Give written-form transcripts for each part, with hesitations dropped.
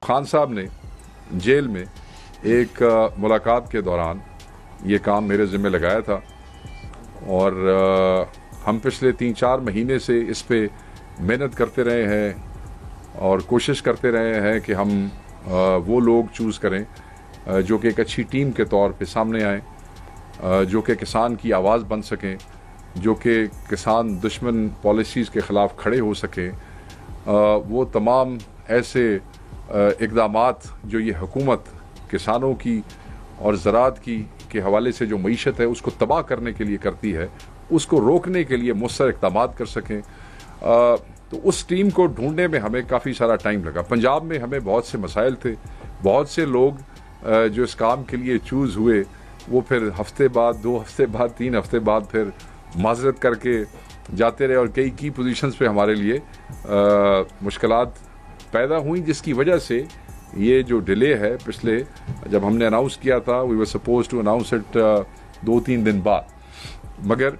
खान साहब ने जेल में एक मुलाकात के दौरान ये काम मेरे ज़िम्मे लगाया था और हम पिछले 3-4 महीने से इस पे मेहनत करते रहे हैं और कोशिश करते रहे हैं कि हम वो लोग चूज़ करें जो कि एक अच्छी टीम के तौर पे सामने आएँ, जो कि किसान की आवाज़ बन सकें, जो कि किसान दुश्मन पॉलिसीज़ के ख़िलाफ़ खड़े हो सकें। वो तमाम ऐसे इक़दामात जो ये हुकूमत किसानों की और ज़राअत की के हवाले से जो मईशत है उसको तबाह करने के लिए करती है, उसको रोकने के लिए मुस्तर इक़दामात कर सकें। तो उस टीम को ढूंढने में हमें काफ़ी सारा टाइम लगा। पंजाब में हमें बहुत से मसाइल थे, बहुत से लोग जो इस काम के लिए चूज़ हुए वो फिर हफ्ते बाद, 2 हफ्ते बाद, 3 हफ्ते बाद फिर माजरत करके जाते रहे और कई की पोजीशंस पे हमारे लिए मुश्किलात पैदा हुई, जिसकी वजह से ये जो डिले है पिछले जब हमने अनाउंस किया था, we were supposed to announce it 2-3 दिन बाद, मगर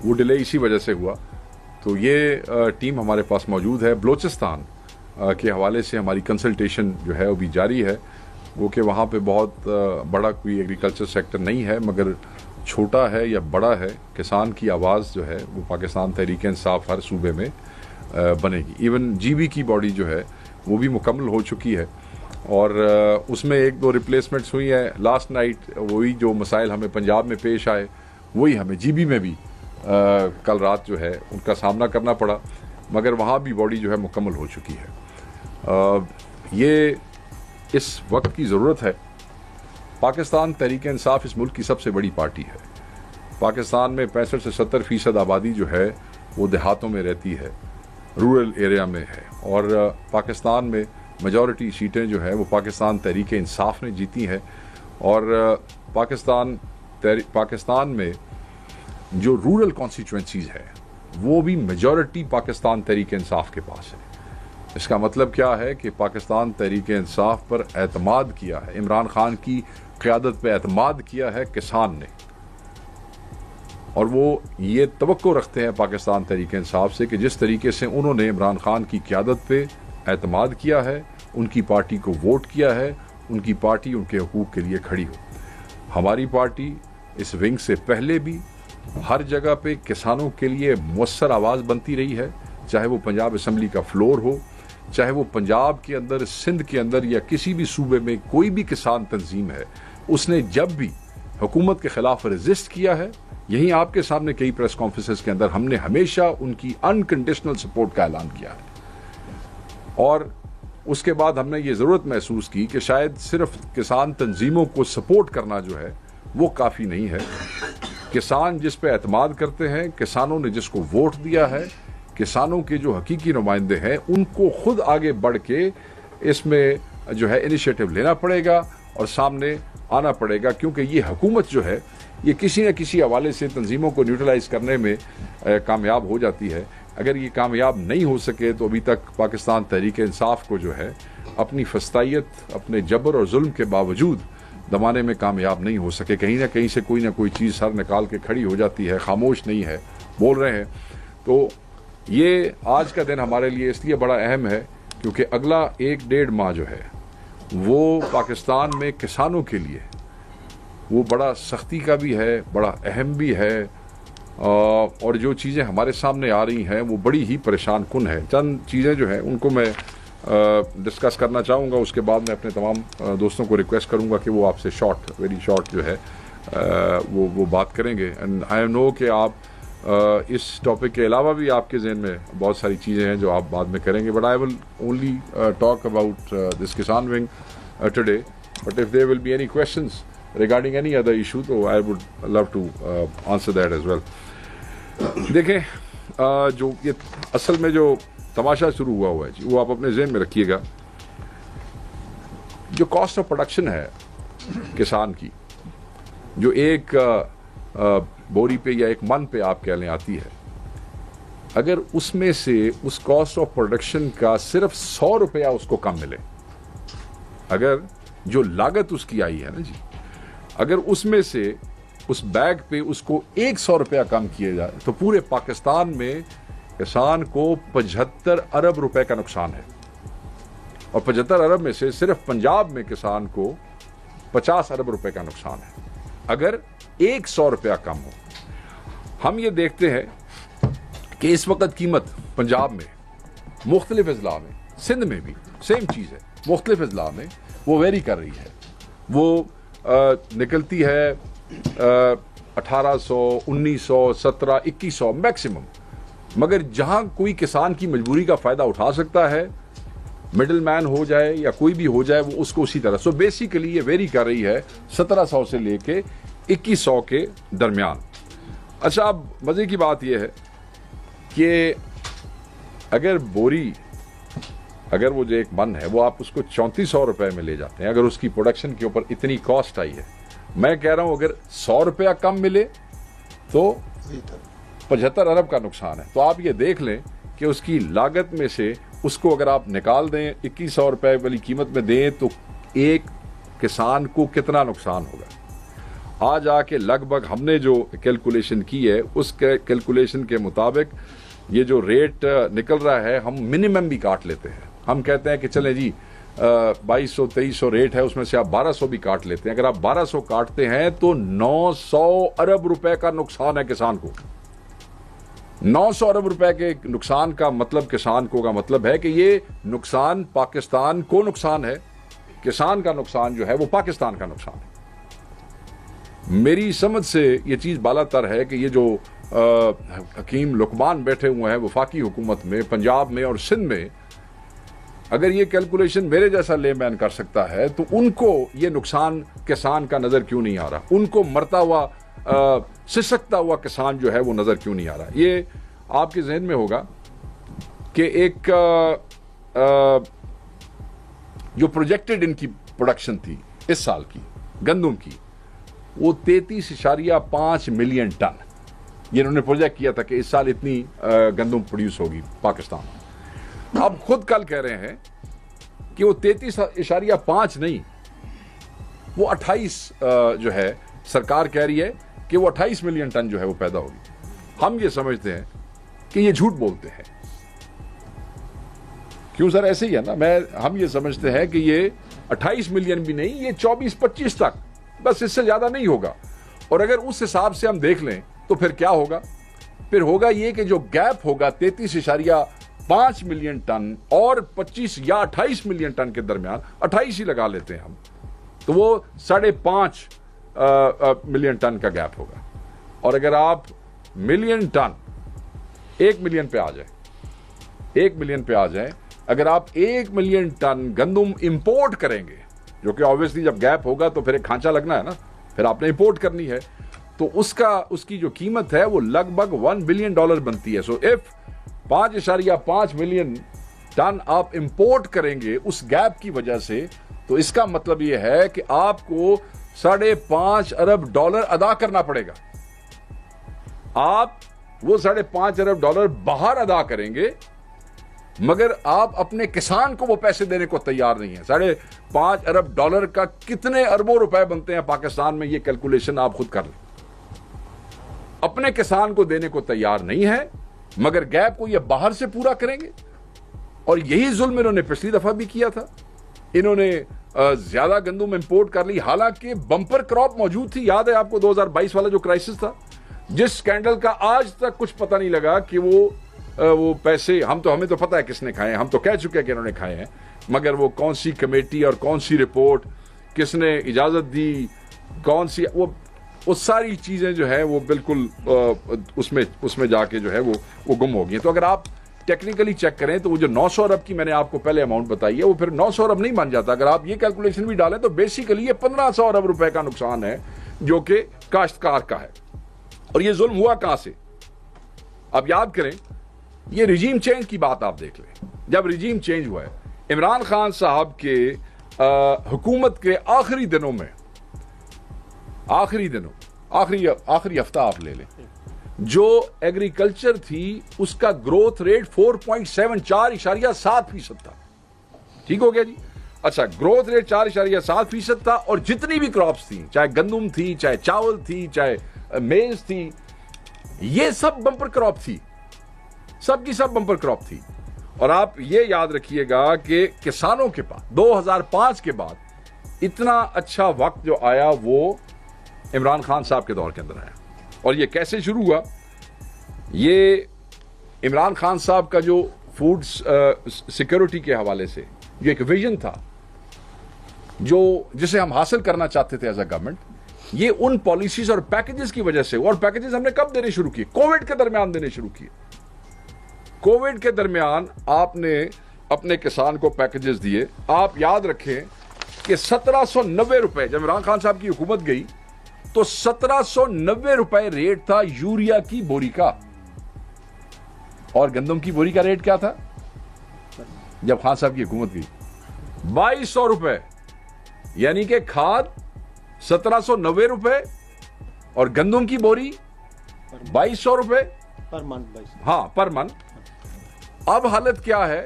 वो डिले इसी वजह से हुआ। तो ये टीम हमारे पास मौजूद है। बलोचिस्तान के हवाले से हमारी कंसल्टेशन जो है वो भी जारी है। वो कि वहाँ पे बहुत बड़ा कोई एग्रीकल्चर सेक्टर नहीं है, मगर छोटा है या बड़ा है, किसान की आवाज़ जो है वो पाकिस्तान तहरीक इंसाफ हर सूबे में बनेगी। इवन जीबी की बॉडी जो है वो भी मुकम्मल हो चुकी है और उसमें 1-2 रिप्लेसमेंट्स हुई हैं। लास्ट नाइट वही जो मसाइल हमें पंजाब में पेश आए वही हमें जीबी में भी कल रात जो है उनका सामना करना पड़ा, मगर वहाँ भी बॉडी जो है मुकम्मल हो चुकी है। ये इस वक्त की ज़रूरत है। पाकिस्तान तहरीक इंसाफ इस मुल्क की सबसे बड़ी पार्टी है। पाकिस्तान में 65 से 70% आबादी जो है वो देहातों में रहती है, रूरल एरिया में है, और पाकिस्तान में मेजॉरिटी सीटें जो है वो पाकिस्तान तहरीक इंसाफ ने जीती हैं और पाकिस्तान में जो रूरल कॉन्स्टिट्यूंसीज़ है वो भी मेजॉरिटी पाकिस्तान तहरीक इंसाफ के पास है। इसका मतलब क्या है कि पाकिस्तान तहरीक इंसाफ पर एतमाद किया है, इमरान खान की क़यादत पर एतमाद किया है किसान ने, और वो ये तवक्को रखते हैं पाकिस्तान तहरीक इंसाफ से कि जिस तरीके से उन्होंने इमरान खान की क़यादत पे एतमाद किया है, उनकी पार्टी को वोट किया है, उनकी पार्टी उनके हकूक़ के लिए खड़ी हो। हमारी पार्टी इस विंग से पहले भी हर जगह पे किसानों के लिए मुअस्सर आवाज़ बनती रही है, चाहे वो पंजाब असम्बली का फ्लोर हो, चाहे वो पंजाब के अंदर, सिंध के अंदर या किसी भी सूबे में कोई भी किसान तंजीम है, उसने जब भी हुकूमत के ख़िलाफ़ रजिस्ट किया है, यहीं आपके सामने कई प्रेस कॉन्फ्रेंसेस के अंदर हमने हमेशा उनकी अनकंडीशनल सपोर्ट का ऐलान किया है। और उसके बाद हमने ये ज़रूरत महसूस की कि शायद सिर्फ किसान तंजीमों को सपोर्ट करना जो है वो काफ़ी नहीं है। किसान जिस पे एतमाद करते हैं, किसानों ने जिसको वोट दिया है, किसानों के जो हकीकी नुमाइंदे हैं, उनको खुद आगे बढ़ के इसमें जो है इनिशिएटिव लेना पड़ेगा और सामने आना पड़ेगा, क्योंकि ये हुकूमत जो है ये किसी न किसी हवाले से तंजीमों को न्यूट्रलाइज करने में कामयाब हो जाती है। अगर ये कामयाब नहीं हो सके तो अभी तक पाकिस्तान तहरीक इंसाफ को जो है अपनी फस्तायत, अपने जबर और जुल्म के बावजूद दबाने में कामयाब नहीं हो सके। कहीं ना कहीं से कोई ना कोई चीज़ सर निकाल के खड़ी हो जाती है, खामोश नहीं है, बोल रहे हैं। तो ये आज का दिन हमारे लिए इसलिए बड़ा अहम है क्योंकि अगला 1-1.5 माह जो है वो पाकिस्तान में किसानों के लिए वो बड़ा सख्ती का भी है, बड़ा अहम भी है, और जो चीज़ें हमारे सामने आ रही हैं वो बड़ी ही परेशान कुन है। चंद चीज़ें जो हैं उनको मैं डिस्कस करना चाहूँगा, उसके बाद मैं अपने तमाम दोस्तों को रिक्वेस्ट करूँगा कि वो आपसे वेरी शॉर्ट जो है वो बात करेंगे। एंड आई नो कि आप इस टॉपिक के अलावा भी आपके जहन में बहुत सारी चीज़ें हैं जो आप बाद में करेंगे, but I will only talk about this kisan wing today, but if there will be any questions regarding any other issue, so I would love to answer that as well. देखें, जो ये असल में जो तमाशा शुरू हुआ है जी, वो आप अपने जहन में रखिएगा। जो कॉस्ट ऑफ प्रोडक्शन है किसान की, जो एक बोरी पे या एक मन पे आप कह लें आती है, अगर उसमें से उस कॉस्ट ऑफ प्रोडक्शन का सिर्फ 100 रुपया उसको कम मिले, अगर जो लागत उसकी आई है ना जी, अगर उसमें से उस बैग पे उसको 100 रुपया कम किया जाए तो पूरे पाकिस्तान में किसान को 75 अरब रुपए का नुकसान है। और 75 अरब में से सिर्फ पंजाब में किसान को 50 अरब रुपए का नुकसान है अगर 100 रुपया कम हो। हम ये देखते हैं कि इस वक्त कीमत पंजाब में मुख्तलिफ अजला में, सिंध में भी सेम चीज़ है, मुख्तलिफ अजला में वो वेरी कर रही है। वो निकलती है 1800, 1900, 1700, 2100 मैक्सिमम। मगर जहां कोई किसान की मजबूरी का फायदा उठा सकता है, मिडिल मैन हो जाए या कोई भी हो जाए, वो उसको उसी तरह। सो बेसिकली ये वेरी कर रही है 1700 से लेके 2100 के दरमियान। अच्छा, अब मजे की बात यह है कि अगर बोरी, अगर वो जो एक मन है वो आप उसको 3400 रुपए में ले जाते हैं, अगर उसकी प्रोडक्शन के ऊपर इतनी कॉस्ट आई है, मैं कह रहा हूं अगर 100 रुपया कम मिले तो 75 अरब का नुकसान है। तो आप ये देख लें कि उसकी लागत में से उसको अगर आप निकाल दें 2100 रुपए वाली कीमत में दें तो एक किसान को कितना नुकसान होगा। आज आके लगभग हमने जो कैलकुलेशन की है उस कैलकुलेशन के मुताबिक ये जो रेट निकल रहा है, हम मिनिमम भी काट लेते हैं। हम कहते हैं कि चलें जी 2200-2300 रेट है, उसमें से आप 1200 भी काट लेते हैं। अगर आप 1200 काटते हैं तो 900 अरब रुपए का नुकसान है किसान को। 900 अरब रुपए के नुकसान का मतलब किसान को का मतलब है कि ये नुकसान पाकिस्तान को नुकसान है, किसान का नुकसान जो है वो पाकिस्तान का नुकसान है। मेरी समझ से ये चीज बालातर है कि ये जो हकीम लुकमान बैठे हुए हैं वफाकी हुकूमत में, पंजाब में और सिंध में, अगर ये कैलकुलेशन मेरे जैसा लेमैन कर सकता है तो उनको ये नुकसान किसान का नजर क्यों नहीं आ रहा, उनको मरता हुआ सिसकता हुआ किसान जो है वो नजर क्यों नहीं आ रहा। ये आपके जहन में होगा कि एक जो प्रोजेक्टेड इनकी प्रोडक्शन थी इस साल की गंदम की, वो 33.5 मिलियन टन ये इन्होंने प्रोजेक्ट किया था कि इस साल इतनी गंदम प्रोड्यूस होगी पाकिस्तान। अब खुद कल कह रहे हैं कि वो 33.5 नहीं, वो 28 जो है सरकार कह रही है कि वो 28 मिलियन टन जो है वो पैदा होगी। हम ये समझते हैं कि ये झूठ बोलते हैं। क्यों सर? ऐसे ही है ना। हम ये समझते हैं कि ये 28 मिलियन भी नहीं, ये 24-25 तक, बस इससे ज्यादा नहीं होगा। और अगर उस हिसाब से हम देख लें तो फिर क्या होगा? फिर होगा ये कि जो गैप होगा 33.5 मिलियन टन और 25 या 28 मिलियन टन के दरमियान, 28 ही लगा लेते हैं हम, तो वो 5.5 मिलियन टन का गैप होगा। और अगर आप मिलियन टन 1 मिलियन पे आ जाए, 1 मिलियन पे आ जाए, अगर आप 1 मिलियन टन गंदम इंपोर्ट करेंगे, जो कि ऑब्वियसली जब गैप होगा तो फिर एक खांचा लगना है ना, फिर आपने इंपोर्ट करनी है, तो उसकी जो कीमत है वो लगभग $1 बिलियन बनती है। सो इफ 5.5 मिलियन टन आप इंपोर्ट करेंगे उस गैप की वजह से, तो इसका मतलब यह है कि आपको $5.5 अरब अदा करना पड़ेगा। आप वो $5.5 अरब बाहर अदा करेंगे, मगर आप अपने किसान को वो पैसे देने को तैयार नहीं है। $5.5 अरब का कितने अरबों रुपए बनते हैं पाकिस्तान में, ये कैलकुलेशन आप खुद कर लें। अपने किसान को देने को तैयार नहीं है, मगर गैप को ये बाहर से पूरा करेंगे। और यही जुल्म इन्होंने पिछली दफा भी किया था। इन्होंने ज्यादा गंदम इंपोर्ट कर ली, हालांकि बंपर क्रॉप मौजूद थी। याद है आपको 2022 वाला जो क्राइसिस था, जिस स्कैंडल का आज तक कुछ पता नहीं लगा कि वो पैसे हमें तो पता है किसने खाए हैं, हम तो कह चुके हैं कि इन्होंने खाए हैं, मगर वो कौन सी कमेटी और कौन सी रिपोर्ट, किसने इजाजत दी, कौन सी, वो सारी चीजें जो है वो बिल्कुल उसमें जाके जो है वो गुम हो गई। तो अगर आप टेक्निकली चेक करें तो वो जो 900 अरब की मैंने आपको पहले अमाउंट बताई है, वो फिर 900 अरब नहीं बन जाता। अगर आप ये कैलकुलेशन भी डालें तो बेसिकली ये 1500 अरब रुपए का नुकसान है जो कि काश्तकार का है। और ये जुल्म हुआ कहां से? आप याद करें, ये रिजीम चेंज की बात आप देख लें। जब रिजीम चेंज हुआ है, इमरान खान साहब के हुकूमत के आखिरी दिनों में, आखिरी हफ्ता आप ले लें, जो एग्रीकल्चर थी उसका ग्रोथ रेट 4.7% था। ठीक हो गया जी? अच्छा, ग्रोथ रेट 4.7% था, और जितनी भी क्रॉप्स थी, चाहे गंदम थी, चाहे चावल थी, चाहे मेज थी, ये सब बंपर क्रॉप थी, सब की सब बंपर क्रॉप थी। और आप ये याद रखिएगा कि किसानों के पास 2005 के बाद इतना अच्छा वक्त जो आया वो इमरान खान साहब के दौर के अंदर आया। और ये कैसे शुरू हुआ? ये इमरान खान साहब का जो फूड सिक्योरिटी के हवाले से जो एक विजन था, जिसे हम हासिल करना चाहते थे एज अ गवर्नमेंट, ये उन पॉलिसीज और पैकेजेस की वजह से। और पैकेजेस हमने कब देने शुरू किए? कोविड के दरमियान देने शुरू किए। कोविड के दरमियान आपने अपने किसान को पैकेजेस दिए। आप याद रखें कि 1790 रुपए जब इमरान खान साहब की हुकूमत गई तो 1790 रुपए रेट था यूरिया की बोरी का। और गंदम की बोरी का रेट क्या था जब खान साहब की हुकूमत गई? 2200 रुपए। यानी कि खाद 1790 रुपए और गंदम की बोरी 2200 रुपए पर मन। हाँ, पर मन। अब हालत क्या है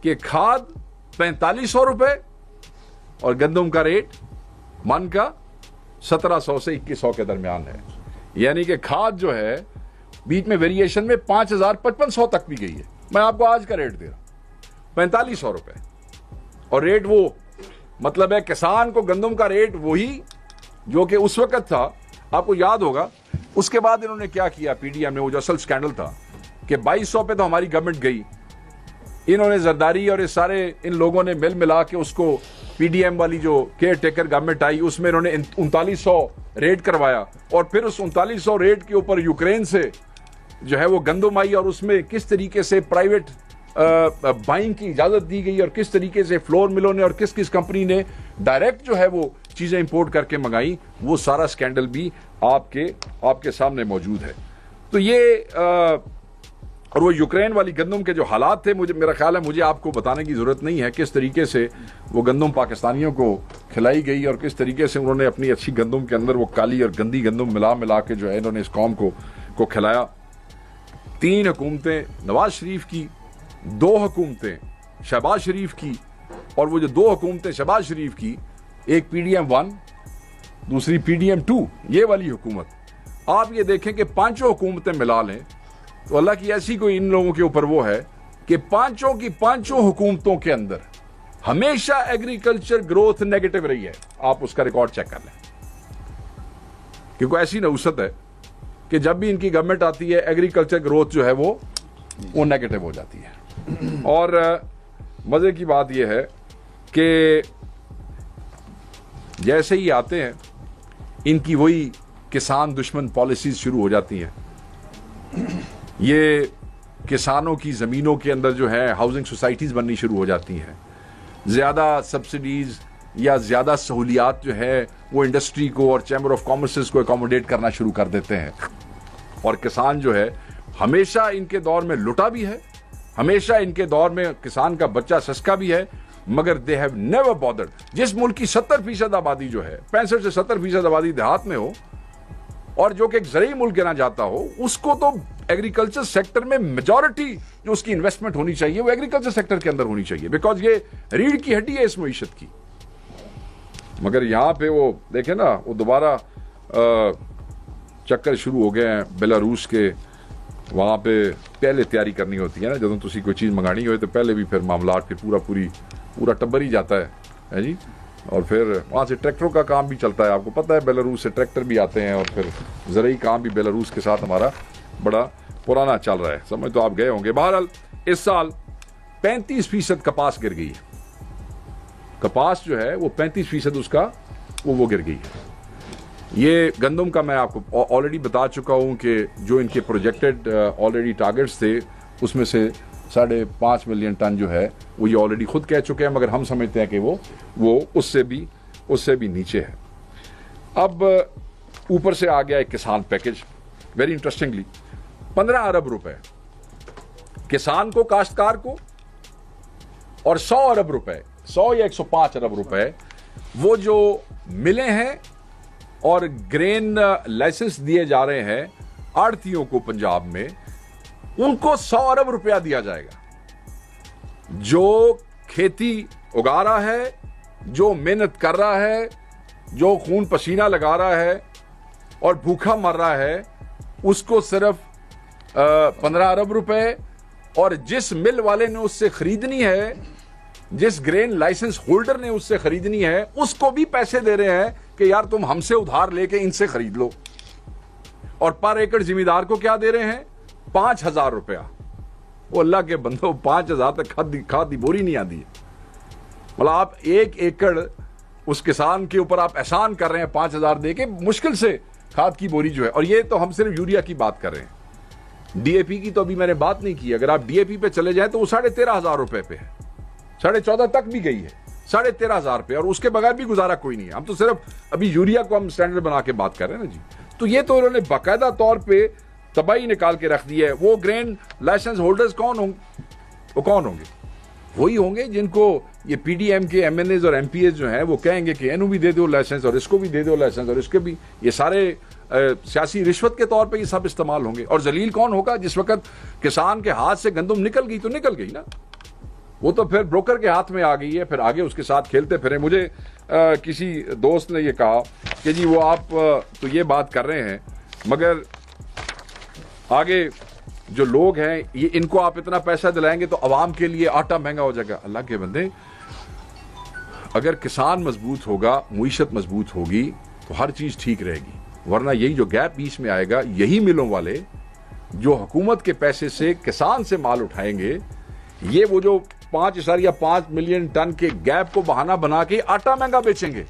कि खाद 4500 रुपए और गंदम का रेट मन का 1700 से 2100 के दरमियान है। यानी कि खाद जो है बीच में वेरिएशन में 5000-5500 तक भी गई है। मैं आपको आज का रेट दे रहा हूं 4500 रुपए। और रेट वो मतलब है किसान को गंदम का रेट वही जो कि उस वक्त था। आपको याद होगा उसके बाद इन्होंने क्या किया पीडीएम ने, वो जो असल स्कैंडल था कि 2200 पे तो हमारी गवर्नमेंट गई। इन्होंने जरदारी और ये सारे इन लोगों ने मिल मिला के उसको पीडीएम वाली जो केयर टेकर गवर्नमेंट आई उसमें इन्होंने 3900 रेट करवाया। और फिर उस 3900 रेट के ऊपर यूक्रेन से जो है वो गंदम आई और उसमें किस तरीके से प्राइवेट बाइंग की इजाजत दी गई और किस तरीके से फ्लोर मिलों ने और किस किस कंपनी ने डायरेक्ट जो है वो चीजें इंपोर्ट करके मंगाई, वो सारा स्कैंडल भी आपके सामने मौजूद है। तो ये और वो यूक्रेन वाली गंदम के जो हालात थे, मेरा ख्याल है मुझे आपको बताने की जरूरत नहीं है किस तरीके से वो गंदम पाकिस्तानियों को खिलाई गई और किस तरीके से उन्होंने अपनी अच्छी गंदम के अंदर वो काली और गंदी गंदम मिला मिला के जो है इन्होंने इस कौम को खिलाया। 3 हुकूमतें नवाज शरीफ की, 2 हुकूमतें शहबाज शरीफ की, और वो जो 2 हुकूमतें शहबाज शरीफ की, एक पीडीएम 1 दूसरी पीडीएम 2, ये वाली हुकूमत, आप ये देखें कि 5 हुकूमतें मिला लें तो अल्लाह की ऐसी कोई इन लोगों के ऊपर वो है कि 5 की 5 हुकूमतों के अंदर हमेशा एग्रीकल्चर ग्रोथ नेगेटिव रही है। आप उसका रिकॉर्ड चेक कर लें, क्योंकि ऐसी नहुसत है कि जब भी इनकी गवर्नमेंट आती है एग्रीकल्चर ग्रोथ जो है वो नेगेटिव हो जाती है। और मजे की बात यह है कि जैसे ही आते हैं इनकी वही किसान दुश्मन पॉलिसीज शुरू हो जाती हैं। ये किसानों की ज़मीनों के अंदर जो है हाउसिंग सोसाइटीज़ बननी शुरू हो जाती हैं। ज़्यादा सब्सिडीज़ या ज़्यादा सहूलियात जो है वो इंडस्ट्री को और चैम्बर ऑफ कॉमर्स को एकोमोडेट करना शुरू कर देते हैं। और किसान जो है हमेशा इनके दौर में लुटा भी है, हमेशा इनके दौर में किसान का बच्चा सस्ता भी है, मगर दे हैव नेवर बॉदर्ड। जिस मुल्क की 70% आबादी जो है 65 से 70% आबादी देहात में हो और जो कि एक ज़रूरी मुल्क गिना जाता हो, उसको तो एग्रीकल्चर सेक्टर में मेजॉरिटी जो उसकी इन्वेस्टमेंट होनी चाहिए वो एग्रीकल्चर सेक्टर के अंदर होनी चाहिए, बिकॉज ये रीढ़ की हड्डी है इस मईशत की। मगर यहां पे वो देखें ना, वो दोबारा चक्कर शुरू हो गए हैं बेलारूस के। वहां पे पहले तैयारी करनी होती है ना, जब तुसी कोई चीज़ मंगानी हो तो पहले भी फिर मामलात फिर पूरा टब्बर ही जाता है जी। और फिर वहाँ से ट्रैक्टरों का काम भी चलता है। आपको पता है बेलारूस से ट्रैक्टर भी आते हैं और फिर ज़रूरी काम भी बेलारूस के साथ हमारा बड़ा पुराना चल रहा है, समझ तो आप गए होंगे। बहरहाल इस साल 35% कपास गिर गई है। कपास जो है वो 35% उसका वो गिर गई है। ये गंदम का मैं आपको ऑलरेडी बता चुका हूँ कि जो इनके प्रोजेक्टेड ऑलरेडी टारगेट्स थे उसमें से 5.5 मिलियन टन जो है वो ये ऑलरेडी खुद कह चुके हैं, मगर हम समझते हैं कि वो उससे भी नीचे है। अब ऊपर से आ गया एक किसान पैकेज, वेरी इंटरेस्टिंगली 15 अरब रुपए किसान को, काश्तकार को, और 100 अरब रुपए, 100 या 105 अरब रुपए वो जो मिले हैं और ग्रेन लाइसेंस दिए जा रहे हैं आड़तियों को पंजाब में, उनको 100 अरब रुपया दिया जाएगा। जो खेती उगा रहा है, जो मेहनत कर रहा है, जो खून पसीना लगा रहा है और भूखा मर रहा है, उसको सिर्फ 15 अरब रुपए और जिस मिल वाले ने उससे खरीदनी है, जिस ग्रेन लाइसेंस होल्डर ने उससे खरीदनी है, उसको भी पैसे दे रहे हैं कि यार तुम हमसे उधार लेके इनसे खरीद लो। और पर एकड़ जिमीदार को क्या दे रहे हैं? 5,000 रुपया। वो अल्लाह के बंदो, 5,000 तक खाद की बोरी नहीं आती है। मतलब आप 1 एकड़ उस किसान के ऊपर आप एहसान कर रहे हैं 5,000 दे के, मुश्किल से खाद की बोरी जो है। और ये तो हम सिर्फ यूरिया की बात कर रहे हैं, डीएपी की तो अभी मैंने बात नहीं की। अगर आप डीएपी पे चले जाए तो वो 13,500 रुपए पे है, 14,500 तक भी गई है, 13,500 पे, और उसके बगैर भी गुजारा कोई नहीं है। हम तो सिर्फ अभी यूरिया को हम स्टैंडर्ड बना के बात कर रहे हैं ना जी। तो ये तो उन्होंने बाकायदा तौर पे तबाही निकाल के रख दी है। वो ग्रेन लाइसेंस होल्डर्स कौन होंगे? वो कौन होंगे? वही होंगे जिनको ये पीडीएम के एमएनएज और एमपीएस जो हैं वो कहेंगे कि इन्हों भी दे दो लाइसेंस और इसको भी दे दो लाइसेंस और इसके भी, ये सारे सियासी रिश्वत के तौर पे ये सब इस्तेमाल होंगे। और जलील कौन होगा? जिस वक्त किसान के हाथ से गंदम निकल गई तो निकल गई ना, वो तो फिर ब्रोकर के हाथ में आ गई है, फिर आगे उसके साथ खेलते फिरे। मुझे किसी दोस्त ने ये कहा कि जी वो आप तो ये बात कर रहे हैं, मगर आगे जो लोग हैं ये, इनको आप इतना पैसा दिलाएंगे तो अवाम के लिए आटा महंगा हो जाएगा। अल्लाह के बंदे, अगर किसान मजबूत होगा, मुईशत मजबूत होगी तो हर चीज ठीक रहेगी। वरना यही जो गैप बीच में आएगा, यही मिलों वाले जो हुकूमत के पैसे से किसान से माल उठाएंगे, ये वो जो 5.5 मिलियन टन के गैप को बहाना बना के आटा महंगा बेचेंगे।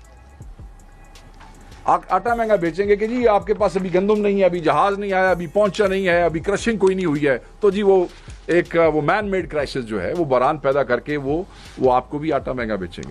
आटा महंगा बेचेंगे कि जी आपके पास अभी गंदम नहीं है, अभी जहाज नहीं आया, अभी पहुंचा नहीं है, अभी क्रशिंग कोई नहीं हुई है, तो जी वो एक वो मैन मेड क्राइसिस जो है वो बहरान पैदा करके वो आपको भी आटा महंगा बेचेंगे।